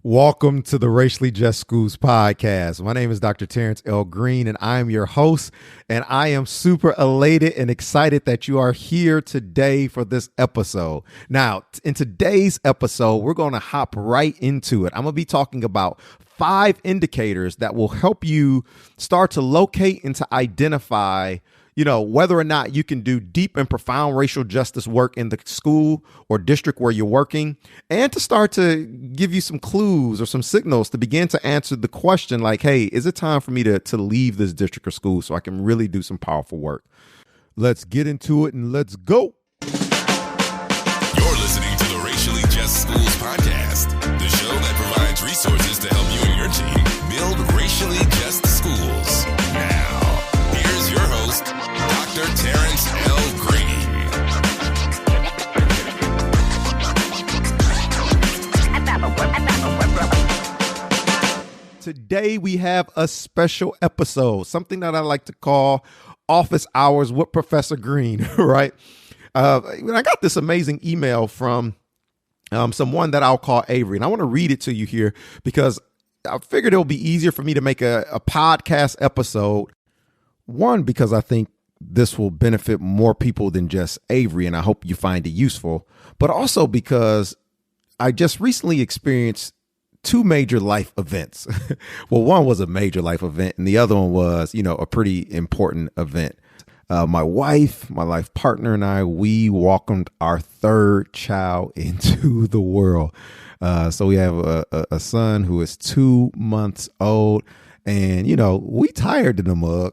Welcome to the Racially Just Schools podcast. My name is Dr. Terrance L. and I am your host, and I am super elated and excited that you are here today for this episode. Now, in today's episode, we're going to hop right into it. I'm going to be talking about 5 indicators that will help you start to locate and to identify whether or not you can do deep and profound racial justice work in the school or district where you're working, and to start to give you some clues or some signals to begin to answer the question like, hey, is it time for me to leave this district or school so I can really do some powerful work? Let's get into it and let's go. You're listening to the Racially Just Schools podcast, the show that provides resources to help you and your team build racially just schools. Now, here's your host, Dr. Terrance L. Today we have a special episode, something that I like to call Office Hours with Professor Green, right? I got this amazing email from someone that I'll call Avery, and I want to read it to you here because I figured it'll be easier for me to make a podcast episode. One, because I think this will benefit more people than just Avery, and I hope you find it useful, but also because I just recently experienced 2 major life events. Well, one was a major life event, and the other one was, a pretty important event. My wife, my life partner, and I, we welcomed our 3rd child into the world. So we have a son who is 2 months old. And, we tired in the mug,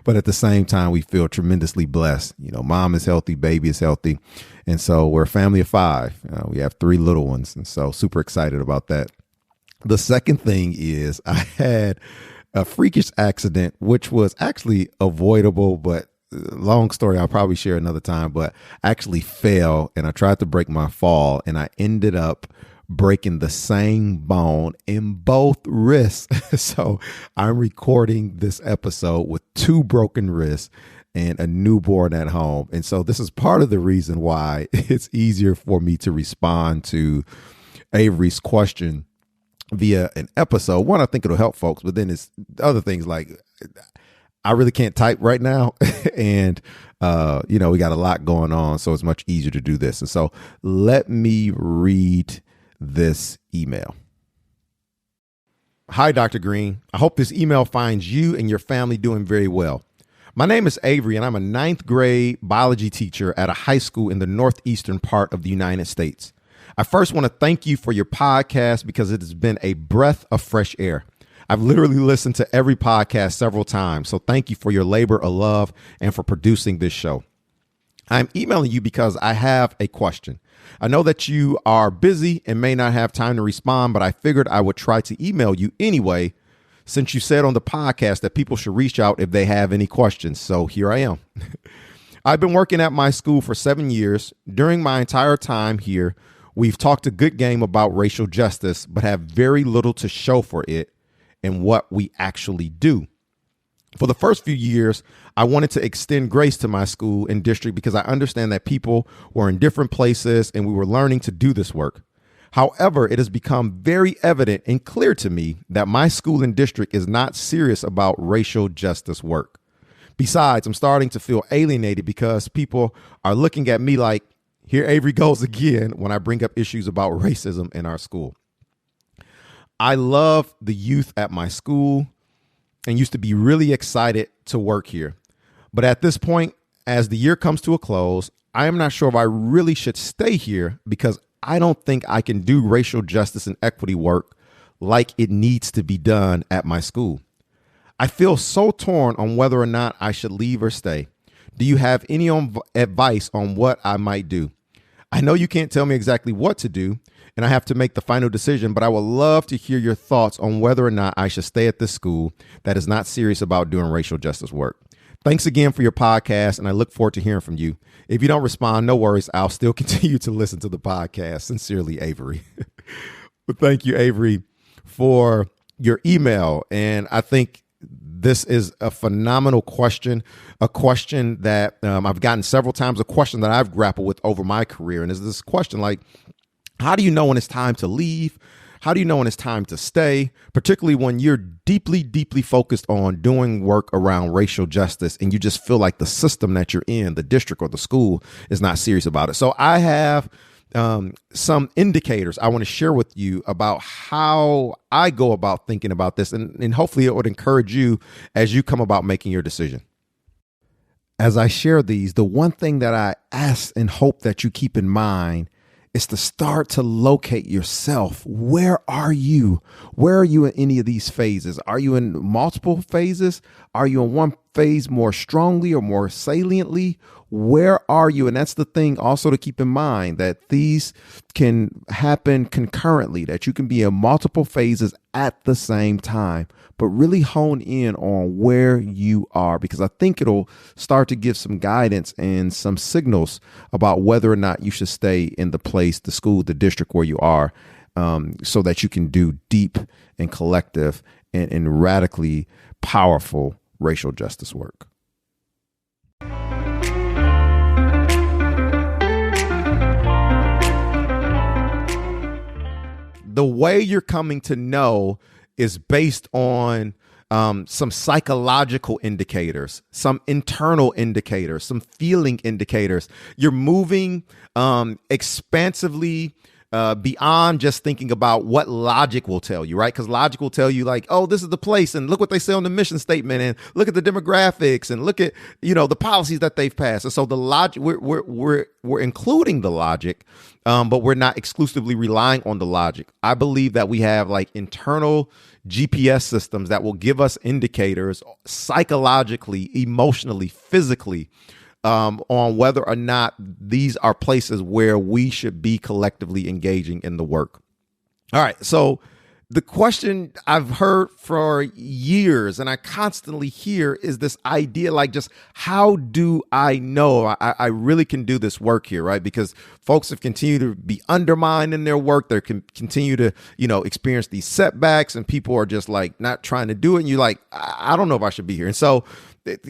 but at the same time, we feel tremendously blessed. Mom is healthy, baby is healthy. And so we're a family of 5. We have 3 little ones. And so super excited about that. The second thing is I had a freakish accident, which was actually avoidable, but long story, I'll probably share another time, but I actually fell and I tried to break my fall and I ended up breaking the same bone in both wrists. So I'm recording this episode with 2 broken wrists and a newborn at home. And so this is part of the reason why it's easier for me to respond to Avery's question via an episode. One, I think it'll help folks, but then it's other things like I really can't type right now. And, we got a lot going on, so it's much easier to do this. And so let me read this email. Hi, Dr. Green. I hope this email finds you and your family doing very well. My name is Avery, and I'm a 9th grade biology teacher at a high school in the northeastern part of the United States. I first want to thank you for your podcast because it has been a breath of fresh air. I've literally listened to every podcast several times, so thank you for your labor of love and for producing this show. I'm emailing you because I have a question. I know that you are busy and may not have time to respond, but I figured I would try to email you anyway, since you said on the podcast that people should reach out if they have any questions. So here I am. I've been working at my school for 7 years. During my entire time here, we've talked a good game about racial justice, but have very little to show for it and what we actually do. For the first few years, I wanted to extend grace to my school and district because I understand that people were in different places and we were learning to do this work. However, it has become very evident and clear to me that my school and district is not serious about racial justice work. Besides, I'm starting to feel alienated because people are looking at me like, here Avery goes again when I bring up issues about racism in our school. I love the youth at my school and used to be really excited to work here. But at this point, as the year comes to a close, I am not sure if I really should stay here because I don't think I can do racial justice and equity work like it needs to be done at my school. I feel so torn on whether or not I should leave or stay. Do you have any advice on what I might do? I know you can't tell me exactly what to do, and I have to make the final decision, but I would love to hear your thoughts on whether or not I should stay at this school that is not serious about doing racial justice work. Thanks again for your podcast, and I look forward to hearing from you. If you don't respond, no worries. I'll still continue to listen to the podcast. Sincerely, Avery. Well, thank you, Avery, for your email. And I think this is a phenomenal question, a question that I've gotten several times, a question that I've grappled with over my career. And is this question like, how do you know when it's time to leave? How do you know when it's time to stay, particularly when you're deeply, deeply focused on doing work around racial justice and you just feel like the system that you're in, the district or the school, is not serious about it? So I have some indicators I want to share with you about how I go about thinking about this, and hopefully it would encourage you as you come about making your decision. As I share these, the one thing that I ask and hope that you keep in mind is to start to locate yourself. Where are you? Where are you in any of these phases? Are you in multiple phases? Are you in one phase more strongly or more saliently? Where are you? And that's the thing also to keep in mind, that these can happen concurrently, that you can be in multiple phases at the same time, but really hone in on where you are, because I think it'll start to give some guidance and some signals about whether or not you should stay in the place, the school, the district where you are, so that you can do deep and collective and radically powerful racial justice work. The way you're coming to know is based on some psychological indicators, some internal indicators, some feeling indicators. You're moving expansively beyond just thinking about what logic will tell you, right? Because logic will tell you like, oh, this is the place, and look what they say on the mission statement, and look at the demographics, and look at, the policies that they've passed. And so the logic, we're including the logic, but we're not exclusively relying on the logic. I believe that we have like internal GPS systems that will give us indicators psychologically, emotionally, physically, on whether or not these are places where we should be collectively engaging in the work. All right. So the question I've heard for years and I constantly hear is this idea, like, just how do I know I really can do this work here, right? Because folks have continued to be undermined in their work. They can continue to, experience these setbacks, and people are just like not trying to do it. And you're like, I don't know if I should be here. And so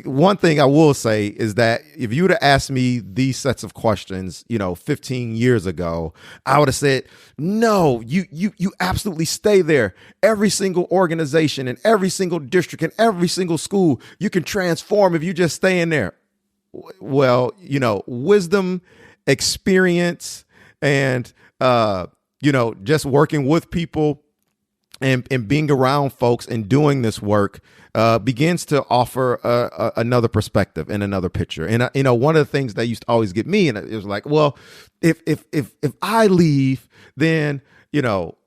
one thing I will say is that if you would have asked me these sets of questions, 15 years ago, I would have said, no, you absolutely stay there. Every single organization and every single district and every single school, you can transform if you just stay in there. Well, wisdom, experience, and, just working with people and being around folks and doing this work begins to offer another perspective and another picture. And one of the things that used to always get me, and it was like, well, if I leave, then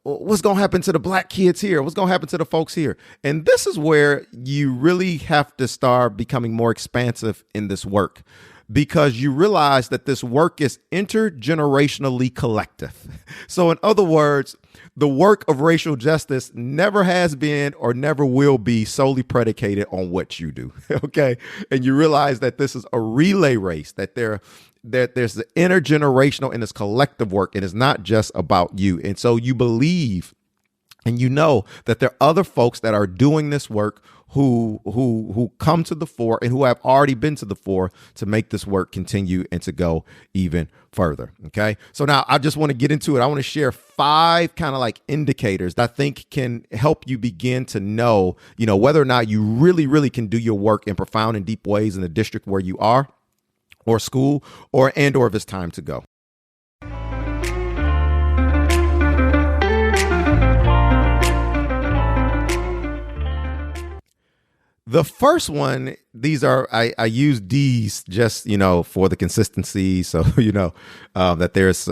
what's going to happen to the black kids here? What's going to happen to the folks here? And this is where you really have to start becoming more expansive in this work, because you realize that this work is intergenerationally collective. So in other words, the work of racial justice never has been or never will be solely predicated on what you do. Okay. And you realize that this is a relay race, that there's the intergenerational and this collective work, and it's not just about you. And so you believe and that there are other folks that are doing this work who come to the fore and who have already been to the fore to make this work continue and to go even further. Okay. So now I just want to get into it. I want to share 5 kind of like indicators that I think can help you begin to know, whether or not you really, really can do your work in profound and deep ways in the district where you are, or school, or if it's time to go. The first one, these are, I use these just, for the consistency. So, that there's,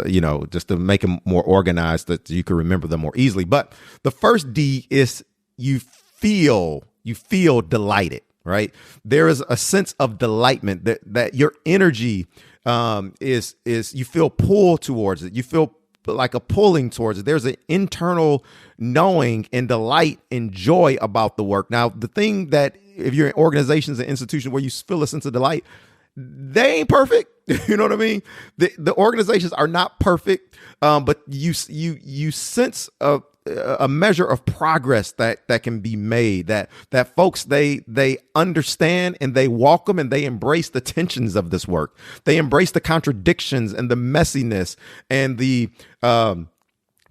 just to make them more organized, that you can remember them more easily. But the first D is you feel delighted, right? There is a sense of delightment that your energy is you feel pulled towards it. You feel like a pulling towards it. There's an internal knowing and delight and joy about the work. Now, the thing that if you're in organizations and institutions where you feel a sense of delight, they ain't perfect. You know what I mean? The organizations are not perfect, but you sense a measure of progress that can be made, that folks, they understand and they welcome and they embrace the tensions of this work. They embrace the contradictions and the messiness and the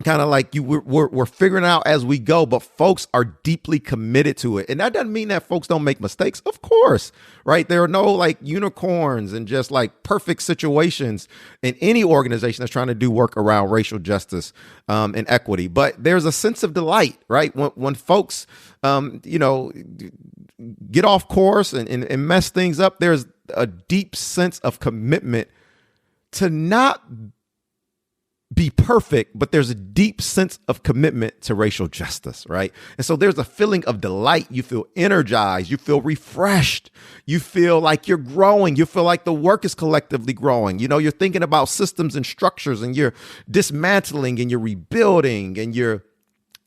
kind of like we're figuring out as we go, but folks are deeply committed to it. And that doesn't mean that folks don't make mistakes. Of course, right? There are no like unicorns and just like perfect situations in any organization that's trying to do work around racial justice and equity. But there's a sense of delight, right? When folks, get off course and mess things up, there's a deep sense of commitment to not be perfect, but there's a deep sense of commitment to racial justice, right? And so there's a feeling of delight. You feel energized. You feel refreshed. You feel like you're growing. You feel like the work is collectively growing. You're thinking about systems and structures, and you're dismantling and you're rebuilding and you're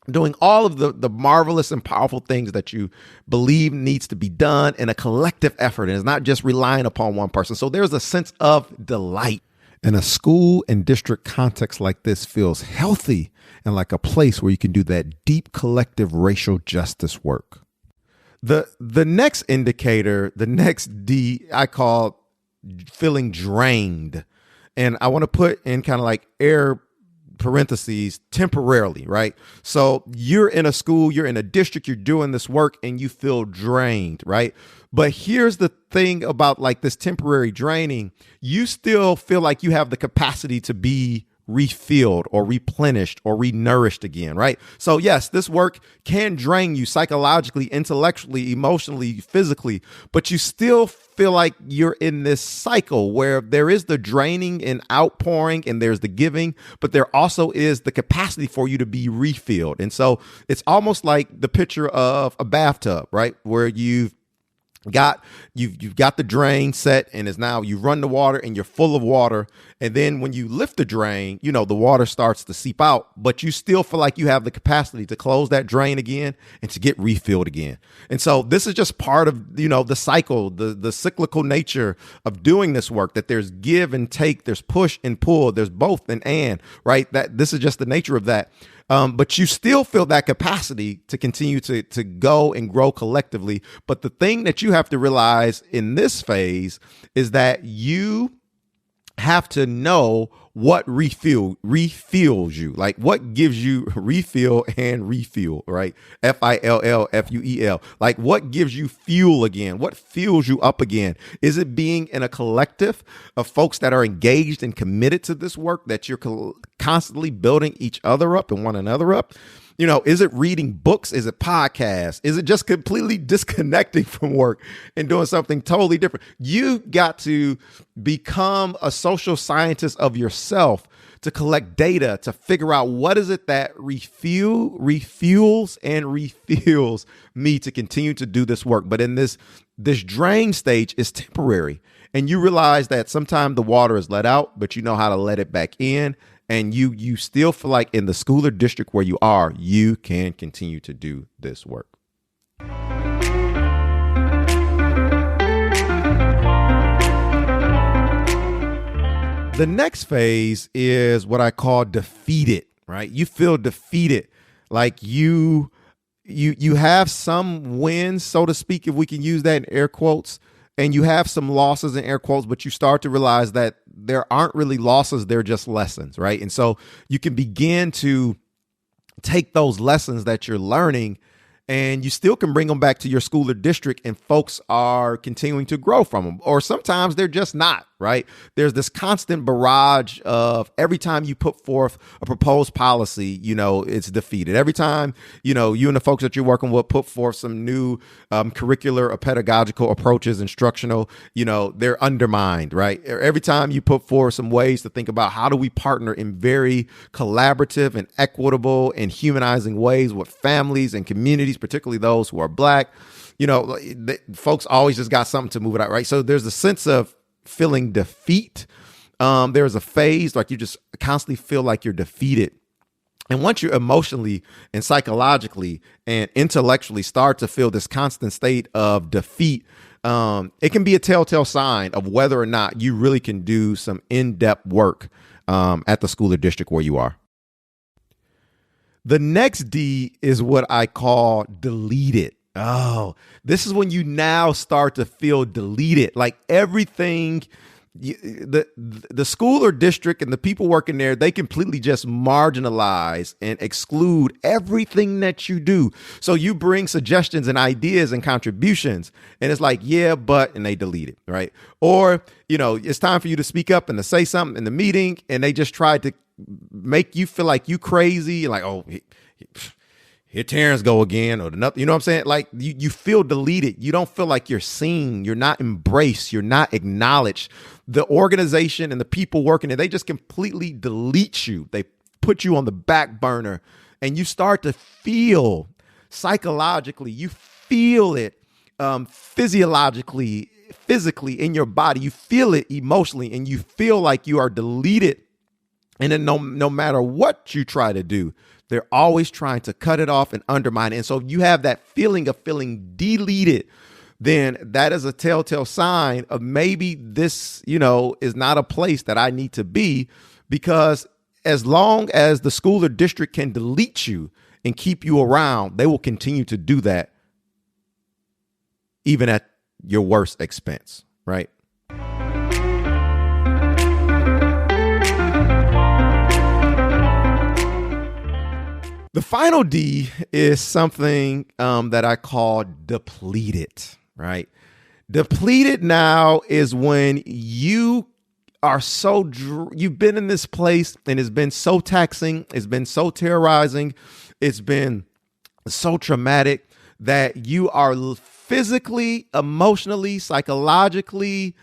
doing all of the marvelous and powerful things that you believe needs to be done in a collective effort. And it's not just relying upon one person. So there's a sense of delight. And a school and district context like this feels healthy and like a place where you can do that deep collective racial justice work. The next indicator, the next D, I call feeling drained. And I want to put in kind of like air parentheses, temporarily, right? So you're in a school, you're in a district, you're doing this work and you feel drained, right? But here's the thing about like this temporary draining, you still feel like you have the capacity to be refilled or replenished or renourished again, right? So yes, this work can drain you psychologically, intellectually, emotionally, physically, but you still feel like you're in this cycle where there is the draining and outpouring and there's the giving, but there also is the capacity for you to be refilled. And so it's almost like the picture of a bathtub, right? Where you've got the drain set and is now you run the water and you're full of water. And then when you lift the drain, the water starts to seep out, but you still feel like you have the capacity to close that drain again and to get refilled again. And so this is just part of, the cycle, the cyclical nature of doing this work, that there's give and take, there's push and pull, there's both and, right? That this is just the nature of that. But you still feel that capacity to continue to go and grow collectively. But the thing that you have to realize in this phase is that you have to know what refuels you, like what gives you refill and refuel, right? FILLFUEL, like what gives you fuel again? What fuels you up again? Is it being in a collective of folks that are engaged and committed to this work, that you're constantly building each other up and one another up? Is it reading books? Is it podcasts? Is it just completely disconnecting from work and doing something totally different? You got to become a social scientist of yourself to collect data, to figure out what is it that refuels and refills me to continue to do this work. But in this drain stage is temporary. And you realize that sometimes the water is let out, but you know how to let it back in. And you still feel like in the school or district where you are, you can continue to do this work. The next phase is what I call defeated, right? You feel defeated, like you have some wins, so to speak, if we can use that in air quotes, and you have some losses in air quotes, but you start to realize that there aren't really losses, they're just lessons, right? And so you can begin to take those lessons that you're learning and you still can bring them back to your school or district, and folks are continuing to grow from them. Or sometimes they're just not, right? There's this constant barrage of every time you put forth a proposed policy, it's defeated. Every time, you and the folks that you're working with put forth some new curricular or pedagogical approaches, instructional, they're undermined, right? Every time you put forth some ways to think about how do we partner in very collaborative and equitable and humanizing ways with families and communities, particularly those who are Black, folks always just got something to move it out, right? So there's a sense of feeling defeat. There's a phase like you just constantly feel like you're defeated. And once you emotionally and psychologically and intellectually start to feel this constant state of defeat, it can be a telltale sign of whether or not you really can do some in-depth work at the school or district where you are. The next D is what I call deleted. Oh, this is when you now start to feel deleted, like everything the school or district and the people working there, they completely just marginalize and exclude everything that you do. So you bring suggestions and ideas and contributions, and it's like, yeah, but, and they delete it, right? Or, it's time for you to speak up and to say something in the meeting, and they just try to make you feel like you crazy, like, oh, here Terrance go again, or nothing. You know what I'm saying? Like you feel deleted. You don't feel like you're seen. You're not embraced. You're not acknowledged. The organization and the people working there, they just completely delete you. They put you on the back burner, and you start to feel psychologically, you feel it physiologically, physically in your body. You feel it emotionally, and you feel like you are deleted. And then no matter what you try to do, they're always trying to cut it off and undermine it. And so you have that feeling of feeling deleted, then that is a telltale sign of maybe this, is not a place that I need to be, because as long as the school or district can delete you and keep you around, they will continue to do that even at your worst expense, right? The final D is something that I call depleted, right? Depleted now is when you are you've been in this place and it's been so taxing, it's been so terrorizing, it's been so traumatic that you are physically, emotionally, psychologically,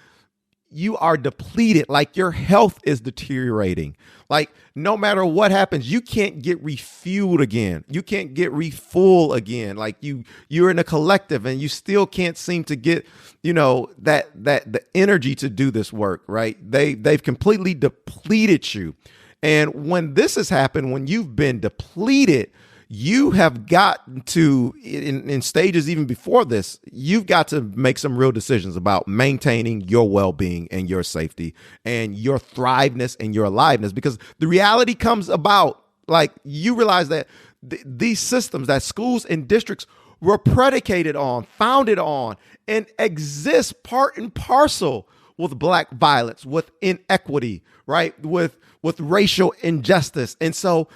you are depleted. Like your health is deteriorating. Like no matter what happens, you can't get refueled again. You can't get refull again. Like you're in a collective and you still can't seem to get, that the energy to do this work, right? They've completely depleted you. And when this has happened, when you've been depleted, you have got to, in stages even before this, you've got to make some real decisions about maintaining your well-being and your safety and your thriveness and your aliveness, because the reality comes about, like you realize that these systems that schools and districts were predicated on, founded on, and exist part and parcel with Black violence, with inequity, right? With racial injustice. And so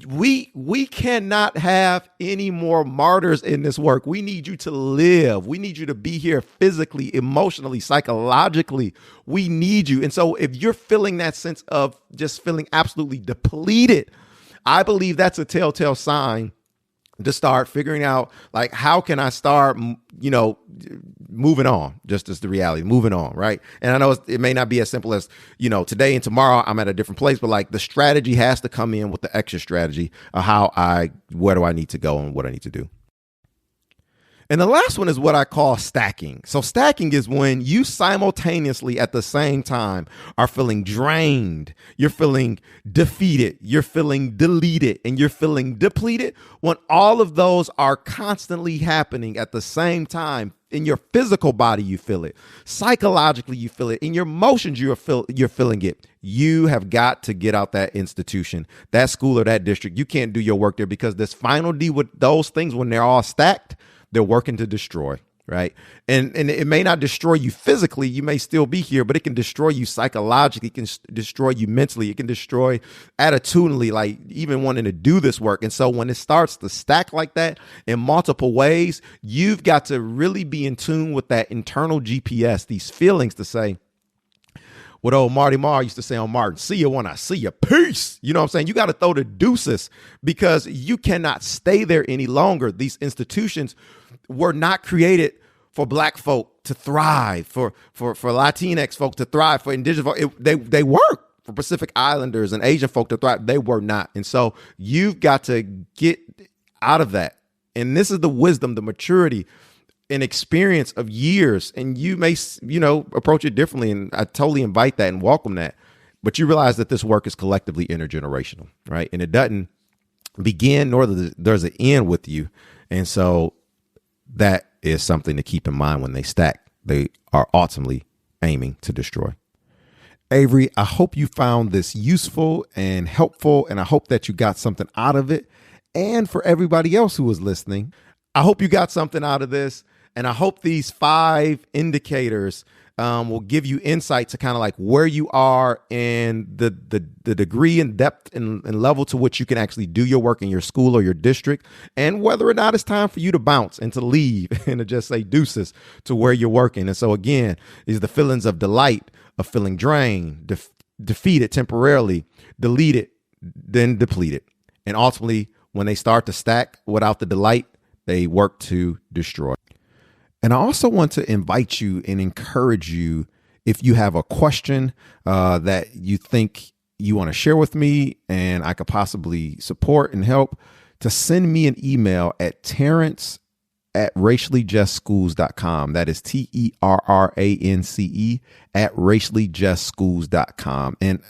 we cannot have any more martyrs in this work. We need you to live. We need you to be here physically, emotionally, psychologically. We need you. And so if you're feeling that sense of just feeling absolutely depleted, I believe that's a telltale sign to start figuring out, like, how can I start, moving on, just as the reality, moving on, right? And I know it may not be as simple as, today and tomorrow I'm at a different place, but like the strategy has to come in with the extra strategy of where do I need to go and what I need to do. And the last one is what I call stacking. So stacking is when you simultaneously at the same time are feeling drained, you're feeling defeated, you're feeling deleted, and you're feeling depleted, when all of those are constantly happening at the same time. In your physical body, you feel it. Psychologically, you feel it. In your emotions, you're feeling it. You have got to get out that institution, that school or that district. You can't do your work there, because this final D with those things, when they're all stacked, they're working to destroy, right? And it may not destroy you physically. You may still be here, but it can destroy you psychologically. It can destroy you mentally. It can destroy attitudinally, like even wanting to do this work. And so when it starts to stack like that in multiple ways, you've got to really be in tune with that internal GPS, these feelings, to say, what old Marty Marr used to say on Martin, see you when I see you, peace. You know what I'm saying? You got to throw the deuces, because you cannot stay there any longer. These institutions were not created for Black folk to thrive, for Latinx folk to thrive, for indigenous folk. They weren't for Pacific Islanders and Asian folk to thrive. They were not. And so you've got to get out of that. And this is the wisdom, the maturity, an experience of years, and you may, approach it differently. And I totally invite that and welcome that. But you realize that this work is collectively intergenerational, right? And it doesn't begin, nor there's an end with you. And so that is something to keep in mind when they stack. They are ultimately aiming to destroy. Avery, I hope you found this useful and helpful, and I hope that you got something out of it. And for everybody else who was listening, I hope you got something out of this. And I hope these 5 indicators will give you insight to kind of like where you are and the degree and depth and level to which you can actually do your work in your school or your district, and whether or not it's time for you to bounce and to leave and to just say deuces to where you're working. And so again, is the feelings of delight, of feeling drained, defeated temporarily, deleted, then depleted. And ultimately, when they start to stack without the delight, they work to destroy. And I also want to invite you and encourage you, if you have a question that you think you want to share with me and I could possibly support and help, to send me an email at terrance@raciallyjustschools.com. That is TERRANCE @raciallyjustschools.com. And,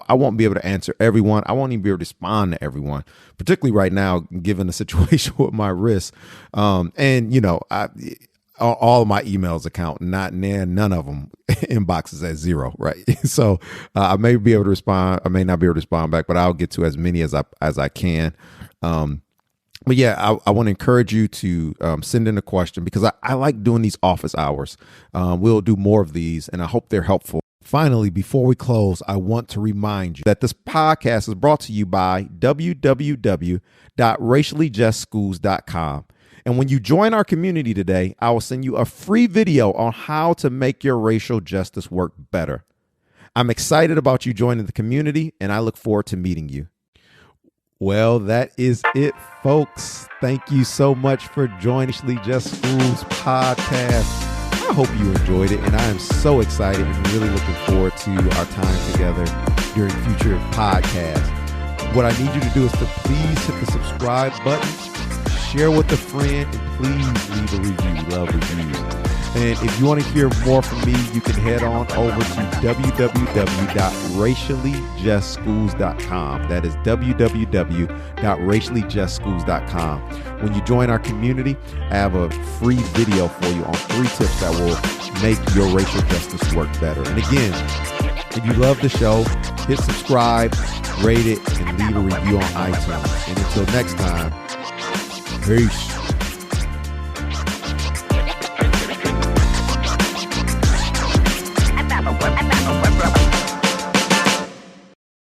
I won't be able to answer everyone. I won't even be able to respond to everyone, particularly right now, given the situation with my wrist. All of my emails account, none of them inboxes at 0, right? So I may be able to respond. I may not be able to respond back, but I'll get to as many as I can. But yeah, I want to encourage you to send in a question, because I like doing these office hours. We'll do more of these, and I hope they're helpful. Finally, before we close, I want to remind you that this podcast is brought to you by www.raciallyjustschools.com. And when you join our community today, I will send you a free video on how to make your racial justice work better. I'm excited about you joining the community, and I look forward to meeting you. Well, that is it, folks. Thank you so much for joining Racially Just Schools podcast. I hope you enjoyed it, and I am so excited and really looking forward to our time together during future podcasts. What I need you to do is to please hit the subscribe button, share with a friend, and please leave a review. We love reviews. And if you want to hear more from me, you can head on over to www.raciallyjustschools.com. That is www.raciallyjustschools.com. When you join our community, I have a free video for you on 3 tips that will make your racial justice work better. And again, if you love the show, hit subscribe, rate it, and leave a review on iTunes. And until next time, peace.